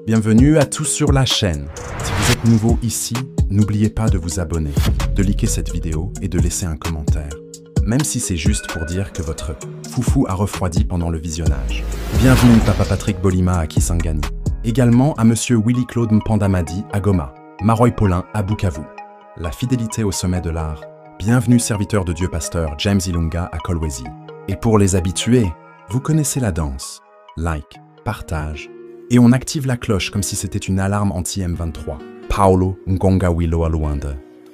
Bienvenue à tous sur la chaîne. Si vous êtes nouveau ici, n'oubliez pas de vous abonner, de liker cette vidéo et de laisser un commentaire, même si c'est juste pour dire que votre foufou a refroidi pendant le visionnage. Bienvenue Papa Patrick Bolima à Kisangani. Également à Monsieur Willy-Claude Mpandamadi à Goma, Maroy Paulin à Bukavu. La fidélité au sommet de l'art. Bienvenue serviteur de Dieu pasteur James Ilunga à Kolwezi. Et pour les habitués, vous connaissez la danse. Like, partage. Et on active la cloche comme si c'était une alarme anti-M23. Paulo Ngonga Wilo Aluanda.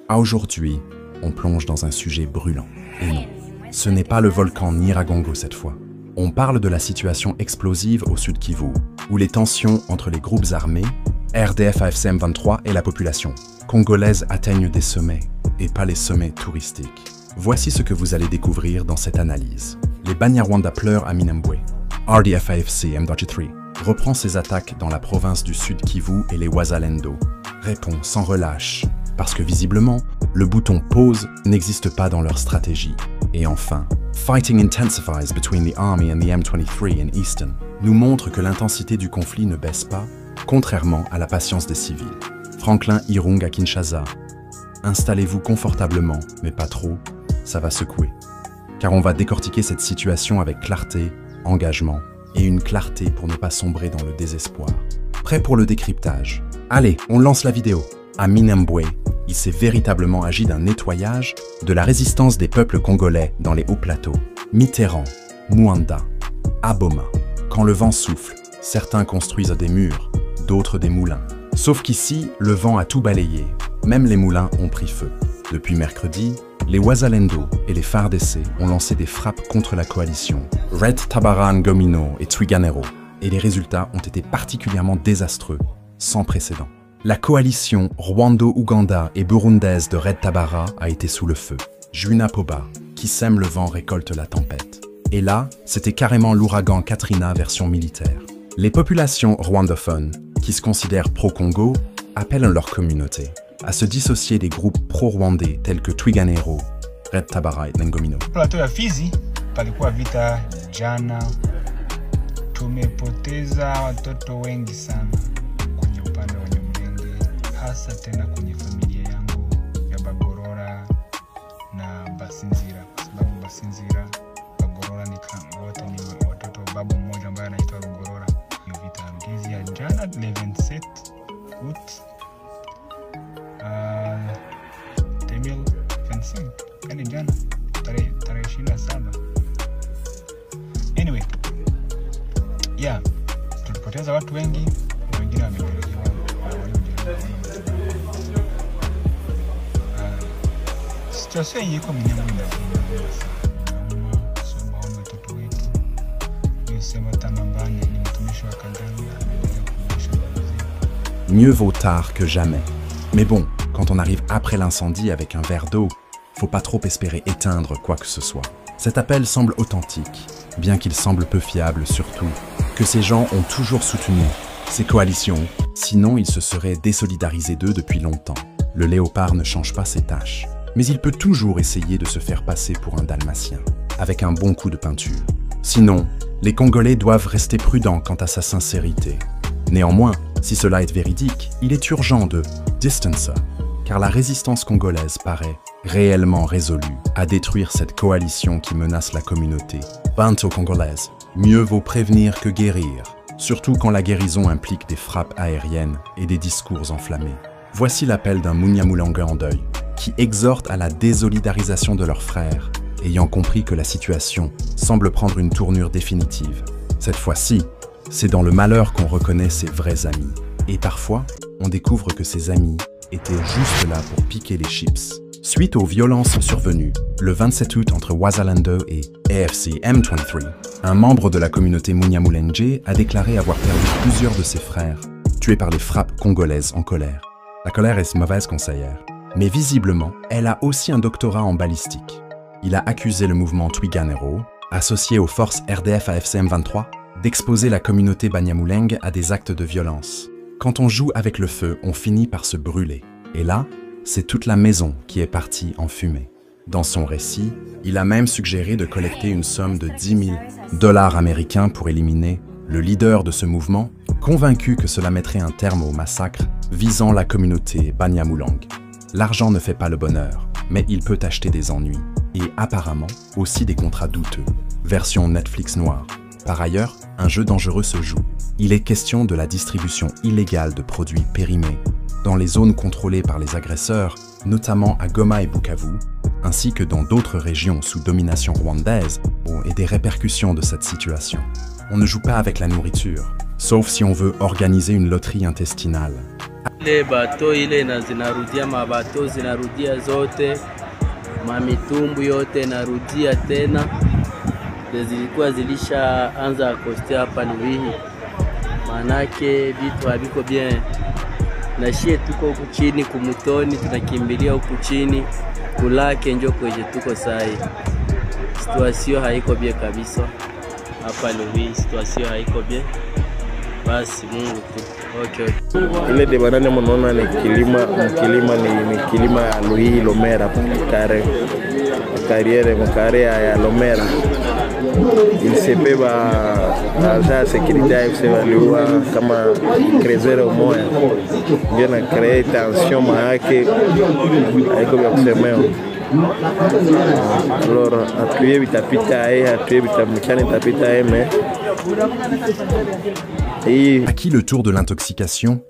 À aujourd'hui, on plonge dans un sujet brûlant. Et non, ce n'est pas le volcan Nyiragongo cette fois. On parle de la situation explosive au sud Kivu, où les tensions entre les groupes armés, RDF AFC M23 et la population congolaise atteignent des sommets, et pas les sommets touristiques. Voici ce que vous allez découvrir dans cette analyse. Les Banyarwanda pleurent à Minembwe. RDF AFC M23 reprend ses attaques dans la province du Sud Kivu et les Wazalendo. Répond sans relâche, parce que visiblement, le bouton pause n'existe pas dans leur stratégie. Et enfin, Fighting intensifies between the army and the M23 in Eastern nous montre que l'intensité du conflit ne baisse pas, contrairement à la patience des civils. Franklin Irung à Kinshasa. Installez-vous confortablement, mais pas trop, ça va secouer. Car on va décortiquer cette situation avec clarté, engagement et une clarté pour ne pas sombrer dans le désespoir. Prêt pour le décryptage? Allez, on lance la vidéo. À Minembwe, il s'est véritablement agi d'un nettoyage de la résistance des peuples congolais dans les hauts plateaux. Mitterrand, Muanda, Aboma. Quand le vent souffle, certains construisent des murs, d'autres des moulins. Sauf qu'ici, le vent a tout balayé. Même les moulins ont pris feu. Depuis mercredi, les Wazalendo et les FARDC ont lancé des frappes contre la coalition Red Tabara Ngomino et Twirwaneho, et les résultats ont été particulièrement désastreux, sans précédent. La coalition rwando-ouganda et burundaise de Red Tabara a été sous le feu. Juina Poba, qui sème le vent, récolte la tempête. Et là, c'était carrément l'ouragan Katrina version militaire. Les populations rwandophones, qui se considèrent pro-Congo, appellent leur communauté à se dissocier des groupes pro-rwandais tels que Twirwaneho, Red Tabara et Ngomino. Plateau ya Fizi palikuwa vita jana, tumepoteza watoto wengi sana kwenye upande wa Nyamulenge, hasa tena kwenye familia yangu ya Bagorora na Basinzira, kwa sababu Basinzira, Bagorora ni wote ni watoto wa babu mmoja ambaye anaitwa Rugorora. Hiyo vita ndizi ya jana 27 août 2025, yani jana tarehe 27. Anyway, yeah, tulipoteza watu wengi na wengine wamepelekewa situation iko Minembwe na watoto wetu. Nisema Tamambanya ni mtumishi wa Kagame. Mieux vaut tard que jamais. Mais bon, quand on arrive après l'incendie avec un verre d'eau, faut pas trop espérer éteindre quoi que ce soit. Cet appel semble authentique, bien qu'il semble peu fiable surtout, que ces gens ont toujours soutenu ces coalitions, sinon ils se seraient désolidarisés d'eux depuis longtemps. Le léopard ne change pas ses tâches, mais il peut toujours essayer de se faire passer pour un dalmatien, avec un bon coup de peinture. Sinon, les Congolais doivent rester prudents quant à sa sincérité. Néanmoins, si cela est véridique, il est urgent de distance, car la résistance congolaise paraît réellement résolue à détruire cette coalition qui menace la communauté banto-congolaise. Mieux vaut prévenir que guérir, surtout quand la guérison implique des frappes aériennes et des discours enflammés. Voici l'appel d'un Munyamulenge en deuil, qui exhorte à la désolidarisation de leurs frères, ayant compris que la situation semble prendre une tournure définitive. Cette fois-ci, c'est dans le malheur qu'on reconnaît ses vrais amis. Et parfois, on découvre que ses amis étaient juste là pour piquer les chips. Suite aux violences survenues le 27 août entre Wazalendo et AFC M23, un membre de la communauté Munyamulenge a déclaré avoir perdu plusieurs de ses frères, tués par les frappes congolaises en colère. La colère est mauvaise conseillère, mais visiblement, elle a aussi un doctorat en balistique. Il a accusé le mouvement Twirwaneho, associé aux forces RDF AFC M23, d'exposer la communauté Banyamulenge à des actes de violence. Quand on joue avec le feu, on finit par se brûler. Et là, c'est toute la maison qui est partie en fumée. Dans son récit, il a même suggéré de collecter une somme de $10 000 américains pour éliminer le leader de ce mouvement, convaincu que cela mettrait un terme au massacre visant la communauté Banyamulenge. L'argent ne fait pas le bonheur, mais il peut acheter des ennuis, et apparemment aussi des contrats douteux. Version Netflix noire. Par ailleurs, un jeu dangereux se joue. Il est question de la distribution illégale de produits périmés dans les zones contrôlées par les agresseurs, notamment à Goma et Bukavu, ainsi que dans d'autres régions sous domination rwandaise, et des répercussions de cette situation. On ne joue pas avec la nourriture, sauf si on veut organiser une loterie intestinale. Ile bato ile na zinarudia mabato zinarudia zote, mamitumbu yote narudia tena, zilikuwa zilishaanza kostea hapa Luhihi, manake vitu haviko bien. Na shie tuko huku chini kumutoni, tunakimbilia huku chini kulake njo kweje tuko sai. Situasio haiko bien kabisa hapa Luhihi, situasio haiko bien. Basi Mungu tu. Okay. Ile de banane mnaona ni kilima ni kilima ya Luhihi Lomera carrière ya Lomera. Il se peut agent sécurité FCValiwa kama krezero moya. Ndio na créer tension maake haiko vya kusemea. Alors atuye bitapita atuye bitamchani tapita mais À qui le tour de l'intoxication,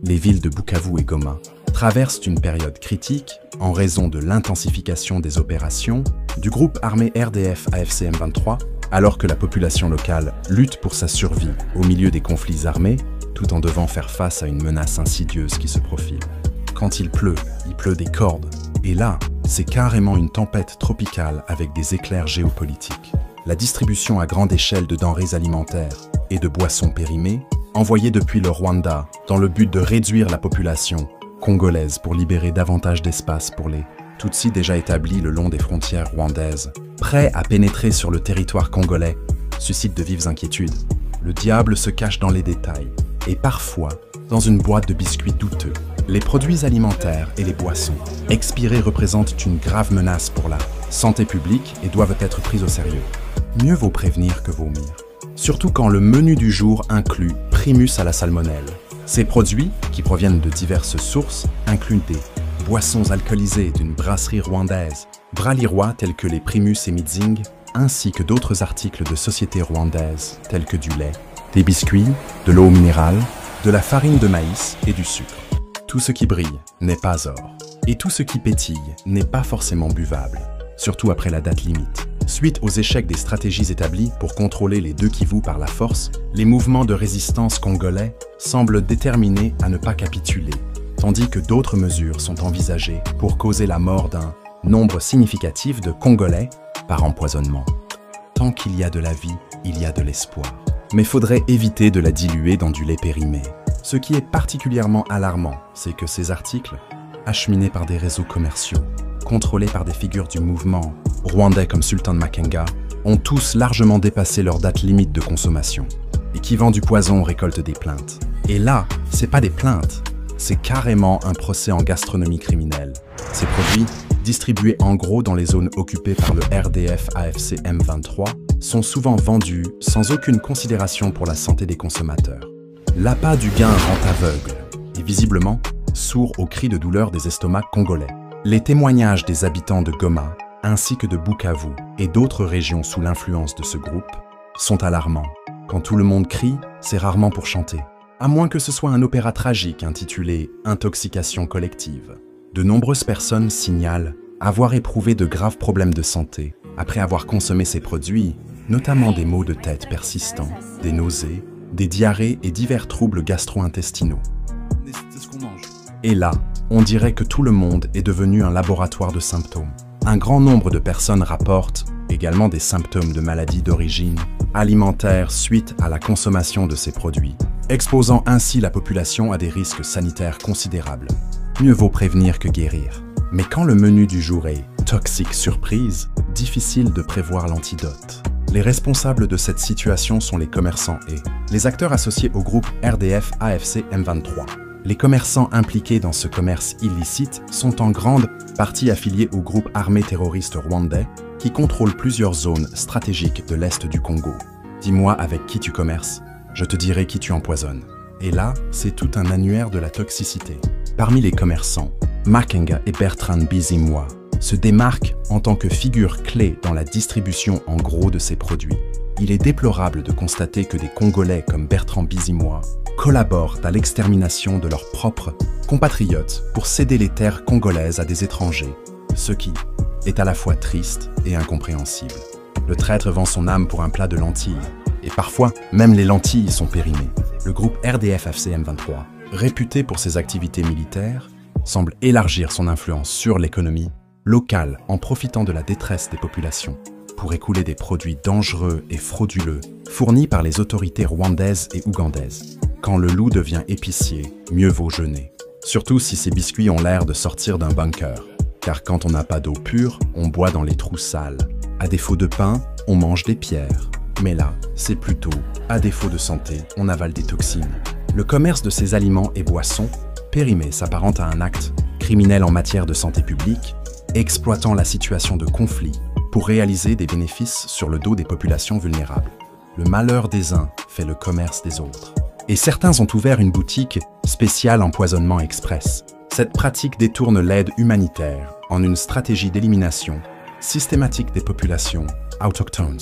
les villes de Bukavu et Goma traversent une période critique en raison de l'intensification des opérations du groupe armé RDF AFC M23, alors que la population locale lutte pour sa survie au milieu des conflits armés, tout en devant faire face à une menace insidieuse qui se profile. Quand il pleut des cordes. Et là, c'est carrément une tempête tropicale avec des éclairs géopolitiques. La distribution à grande échelle de denrées alimentaires et de boissons périmées, envoyées depuis le Rwanda dans le but de réduire la population congolaise pour libérer davantage d'espace pour les Tutsis déjà établis le long des frontières rwandaises, prêts à pénétrer sur le territoire congolais, suscite de vives inquiétudes. Le diable se cache dans les détails, et parfois dans une boîte de biscuits douteux. Les produits alimentaires et les boissons expirés représentent une grave menace pour la santé publique et doivent être pris au sérieux. Mieux vaut prévenir que vomir. Surtout quand le menu du jour inclut Primus à la salmonelle. Ces produits, qui proviennent de diverses sources, incluent des boissons alcoolisées d'une brasserie rwandaise, bralirois tels que les Primus et Mitzing, ainsi que d'autres articles de sociétés rwandaises tels que du lait, des biscuits, de l'eau minérale, de la farine de maïs et du sucre. Tout ce qui brille n'est pas or, et tout ce qui pétille n'est pas forcément buvable, surtout après la date limite. Suite aux échecs des stratégies établies pour contrôler les deux Kivu par la force, les mouvements de résistance congolais semblent déterminés à ne pas capituler, tandis que d'autres mesures sont envisagées pour causer la mort d'un nombre significatif de Congolais par empoisonnement. Tant qu'il y a de la vie, il y a de l'espoir. Mais faudrait éviter de la diluer dans du lait périmé. Ce qui est particulièrement alarmant, c'est que ces articles, acheminés par des réseaux commerciaux, contrôlés par des figures du mouvement rwandais comme Sultan Makenga, ont tous largement dépassé leur date limite de consommation. Et qui vend du poison récolte des plaintes. Et là, c'est pas des plaintes, c'est carrément un procès en gastronomie criminelle. Ces produits, distribués en gros dans les zones occupées par le RDF AFC M23, sont souvent vendus sans aucune considération pour la santé des consommateurs. L'appât du gain rend aveugle et visiblement sourd aux cris de douleur des estomacs congolais. Les témoignages des habitants de Goma ainsi que de Bukavu et d'autres régions sous l'influence de ce groupe sont alarmants. Quand tout le monde crie, c'est rarement pour chanter. À moins que ce soit un opéra tragique intitulé « Intoxication collective ». De nombreuses personnes signalent avoir éprouvé de graves problèmes de santé après avoir consommé ces produits, notamment des maux de tête persistants, des nausées, des diarrhées et divers troubles gastro-intestinaux. C'est ce qu'on mange. Et là, on dirait que tout le monde est devenu un laboratoire de symptômes. Un grand nombre de personnes rapportent également des symptômes de maladies d'origine alimentaire suite à la consommation de ces produits, exposant ainsi la population à des risques sanitaires considérables. Mieux vaut prévenir que guérir. Mais quand le menu du jour est toxique surprise, difficile de prévoir l'antidote. Les responsables de cette situation sont les commerçants et les acteurs associés au groupe RDF AFC M23. Les commerçants impliqués dans ce commerce illicite sont en grande partie affiliés au groupe armé terroriste rwandais qui contrôle plusieurs zones stratégiques de l'Est du Congo. Dis-moi avec qui tu commerces, je te dirai qui tu empoisonnes. Et là, c'est tout un annuaire de la toxicité. Parmi les commerçants, Makenga et Bertrand Bizimungu se démarquent en tant que figure clé dans la distribution en gros de ces produits. Il est déplorable de constater que des Congolais comme Bertrand Bizimungu collaborent à l'extermination de leurs propres compatriotes pour céder les terres congolaises à des étrangers, ce qui est à la fois triste et incompréhensible. Le traître vend son âme pour un plat de lentilles, et parfois, même les lentilles sont périmées. Le groupe RDF-FCM23, réputé pour ses activités militaires, semble élargir son influence sur l'économie locale en profitant de la détresse des populations pour écouler des produits dangereux et frauduleux fournis par les autorités rwandaises et ougandaises. Quand le loup devient épicier, mieux vaut jeûner. Surtout si ces biscuits ont l'air de sortir d'un bunker. Car quand on n'a pas d'eau pure, on boit dans les trous sales. À défaut de pain, on mange des pierres. Mais là, c'est plutôt, à défaut de santé, on avale des toxines. Le commerce de ces aliments et boissons, périmés, s'apparente à un acte criminel en matière de santé publique, exploitant la situation de conflit pour réaliser des bénéfices sur le dos des populations vulnérables. Le malheur des uns fait le commerce des autres. Et certains ont ouvert une boutique spéciale empoisonnement express. Cette pratique détourne l'aide humanitaire en une stratégie d'élimination systématique des populations autochtones.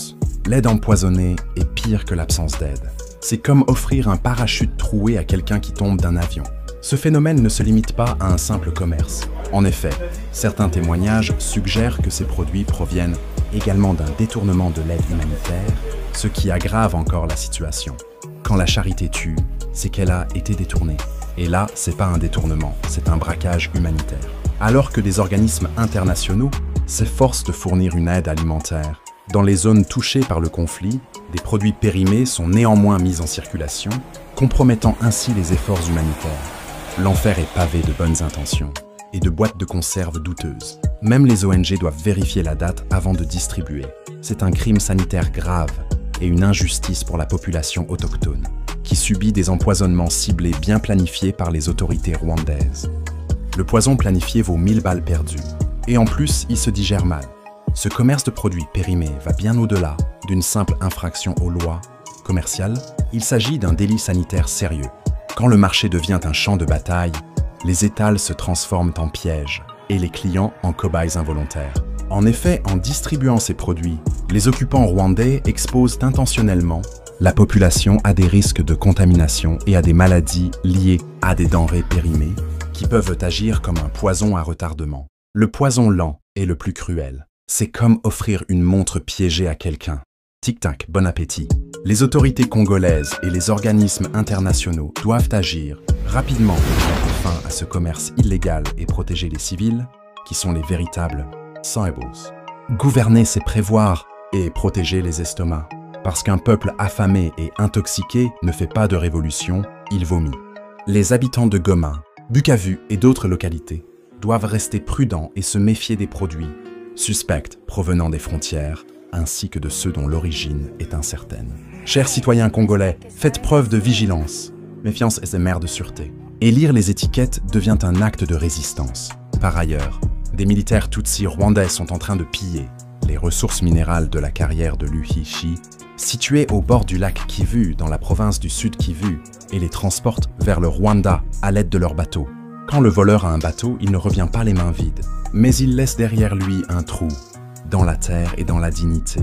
L'aide empoisonnée est pire que l'absence d'aide. C'est comme offrir un parachute troué à quelqu'un qui tombe d'un avion. Ce phénomène ne se limite pas à un simple commerce. En effet, certains témoignages suggèrent que ces produits proviennent également d'un détournement de l'aide humanitaire, ce qui aggrave encore la situation. Quand la charité tue, c'est qu'elle a été détournée. Et là, c'est pas un détournement, c'est un braquage humanitaire. Alors que des organismes internationaux s'efforcent de fournir une aide alimentaire, dans les zones touchées par le conflit, des produits périmés sont néanmoins mis en circulation, compromettant ainsi les efforts humanitaires. L'enfer est pavé de bonnes intentions et de boîtes de conserve douteuses. Même les ONG doivent vérifier la date avant de distribuer. C'est un crime sanitaire grave et une injustice pour la population autochtone, qui subit des empoisonnements ciblés bien planifiés par les autorités rwandaises. Le poison planifié vaut 1000 balles perdues, et en plus, il se digère mal. Ce commerce de produits périmés va bien au-delà d'une simple infraction aux lois commerciales. Il s'agit d'un délit sanitaire sérieux. Quand le marché devient un champ de bataille, les étals se transforment en pièges et les clients en cobayes involontaires. En effet, en distribuant ces produits, les occupants rwandais exposent intentionnellement la population à des risques de contamination et à des maladies liées à des denrées périmées qui peuvent agir comme un poison à retardement. Le poison lent est le plus cruel. C'est comme offrir une montre piégée à quelqu'un. Tic-tac, bon appétit. Les autorités congolaises et les organismes internationaux doivent agir rapidement pour mettre fin à ce commerce illégal et protéger les civils, qui sont les véritables cybles. Gouverner, c'est prévoir et protéger les estomacs. Parce qu'un peuple affamé et intoxiqué ne fait pas de révolution, il vomit. Les habitants de Goma, Bukavu et d'autres localités doivent rester prudents et se méfier des produits suspects provenant des frontières, ainsi que de ceux dont l'origine est incertaine. Chers citoyens congolais, faites preuve de vigilance. Méfiance est mère de sûreté. Et lire les étiquettes devient un acte de résistance. Par ailleurs, des militaires Tutsis rwandais sont en train de piller les ressources minérales de la carrière de Luhishi, située au bord du lac Kivu dans la province du Sud Kivu, et les transportent vers le Rwanda à l'aide de leurs bateaux. Quand le voleur a un bateau, il ne revient pas les mains vides, mais il laisse derrière lui un trou dans la terre et dans la dignité.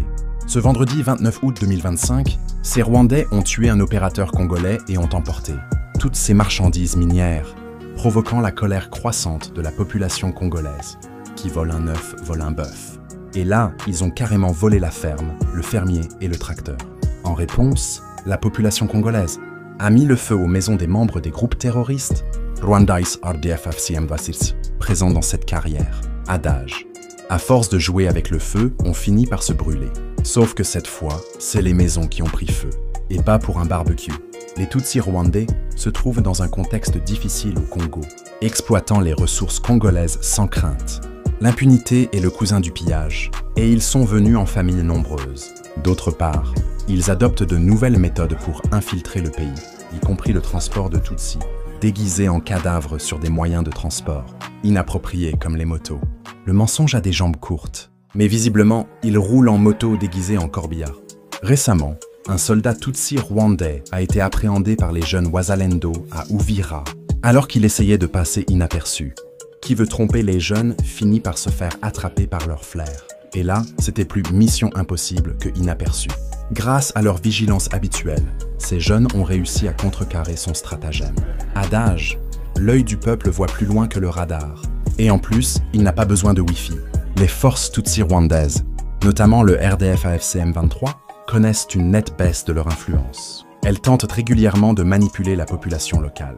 Ce vendredi 29 août 2025, ces Rwandais ont tué un opérateur congolais et ont emporté toutes ces marchandises minières, provoquant la colère croissante de la population congolaise. Qui vole un œuf, vole un bœuf. Et là, ils ont carrément volé la ferme, le fermier et le tracteur. En réponse, la population congolaise a mis le feu aux maisons des membres des groupes terroristes Rwandais RDF-FCM23 présents dans cette carrière. Adage. À force de jouer avec le feu, on finit par se brûler. Sauf que cette fois, c'est les maisons qui ont pris feu, et pas pour un barbecue. Les Tutsis rwandais se trouvent dans un contexte difficile au Congo, exploitant les ressources congolaises sans crainte. L'impunité est le cousin du pillage, et ils sont venus en familles nombreuses. D'autre part, ils adoptent de nouvelles méthodes pour infiltrer le pays, y compris le transport de Tutsis, déguisés en cadavres sur des moyens de transport, inappropriés comme les motos. Le mensonge a des jambes courtes, mais visiblement, il roule en moto déguisé en corbillard. Récemment, un soldat Tutsi rwandais a été appréhendé par les jeunes Wazalendo à Uvira, alors qu'il essayait de passer inaperçu. Qui veut tromper les jeunes finit par se faire attraper par leur flair. Et là, c'était plus mission impossible que inaperçu. Grâce à leur vigilance habituelle, ces jeunes ont réussi à contrecarrer son stratagème. Adage, l'œil du peuple voit plus loin que le radar. Et en plus, il n'a pas besoin de Wi-Fi. Les forces Tutsi rwandaises, notamment le RDF-AFC M23, connaissent une nette baisse de leur influence. Elles tentent régulièrement de manipuler la population locale.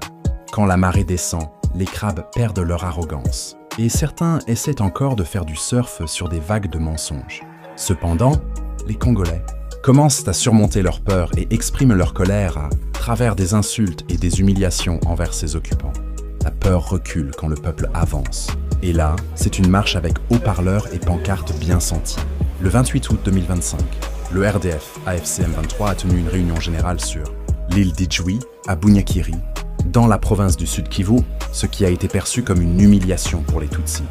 Quand la marée descend, les crabes perdent leur arrogance. Et certains essaient encore de faire du surf sur des vagues de mensonges. Cependant, les Congolais commencent à surmonter leur peur et expriment leur colère à travers des insultes et des humiliations envers ses occupants. La peur recule quand le peuple avance. Et là, c'est une marche avec haut-parleurs et pancartes bien senties. Le 28 août 2025, le RDF AFC M23 a tenu une réunion générale sur l'île d'Idjoui, à Bunyakiri, dans la province du Sud Kivu, ce qui a été perçu comme une humiliation pour les Tutsis.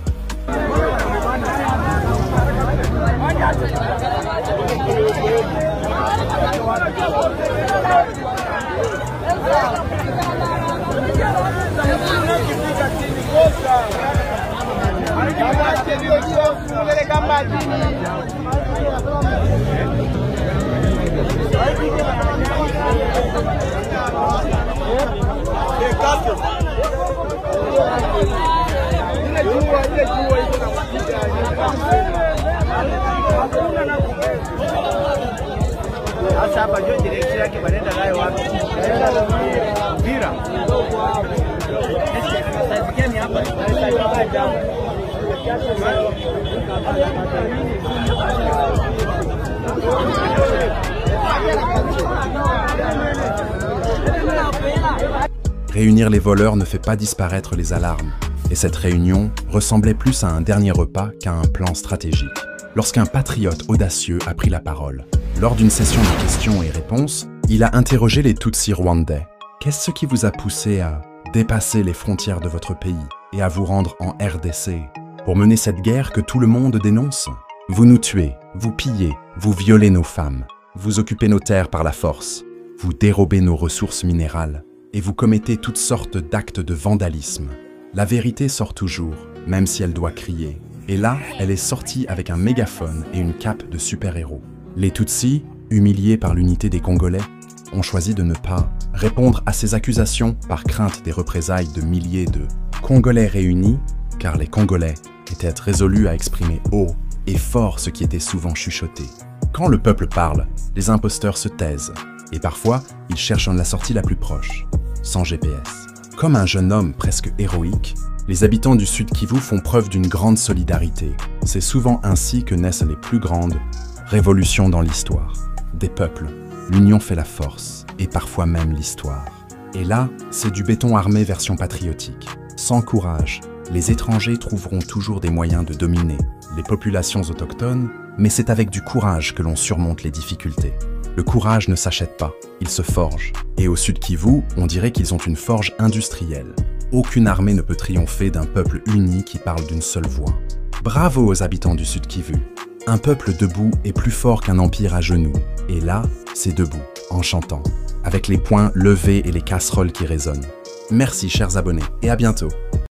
Réunir les voleurs ne fait pas disparaître les alarmes, et cette réunion ressemblait plus à un dernier repas qu'à un plan stratégique. Lorsqu'un patriote audacieux a pris la parole, lors d'une session de questions et réponses, il a interrogé les Tutsis rwandais. Qu'est-ce qui vous a poussé à dépasser les frontières de votre pays et à vous rendre en RDC pour mener cette guerre que tout le monde dénonce? Vous nous tuez, vous pillez, vous violez nos femmes, vous occupez nos terres par la force, vous dérobez nos ressources minérales et vous commettez toutes sortes d'actes de vandalisme. La vérité sort toujours, même si elle doit crier. Et là, elle est sortie avec un mégaphone et une cape de super-héros. Les Tutsis, humiliés par l'unité des Congolais, ont choisi de ne pas répondre à ces accusations par crainte des représailles de milliers de Congolais réunis, car les Congolais étaient résolus à exprimer haut et fort ce qui était souvent chuchoté. Quand le peuple parle, les imposteurs se taisent, et parfois, ils cherchent la sortie la plus proche, sans GPS. Comme un jeune homme presque héroïque, les habitants du Sud Kivu font preuve d'une grande solidarité. C'est souvent ainsi que naissent les plus grandes révolutions dans l'histoire. Des peuples, l'union fait la force, et parfois même l'histoire. Et là, c'est du béton armé version patriotique. Sans courage, les étrangers trouveront toujours des moyens de dominer les populations autochtones, mais c'est avec du courage que l'on surmonte les difficultés. Le courage ne s'achète pas, il se forge. Et au Sud Kivu, on dirait qu'ils ont une forge industrielle. Aucune armée ne peut triompher d'un peuple uni qui parle d'une seule voix. Bravo aux habitants du Sud Kivu. Un peuple debout est plus fort qu'un empire à genoux. Et là, c'est debout, en chantant, avec les poings levés et les casseroles qui résonnent. Merci chers abonnés, et à bientôt.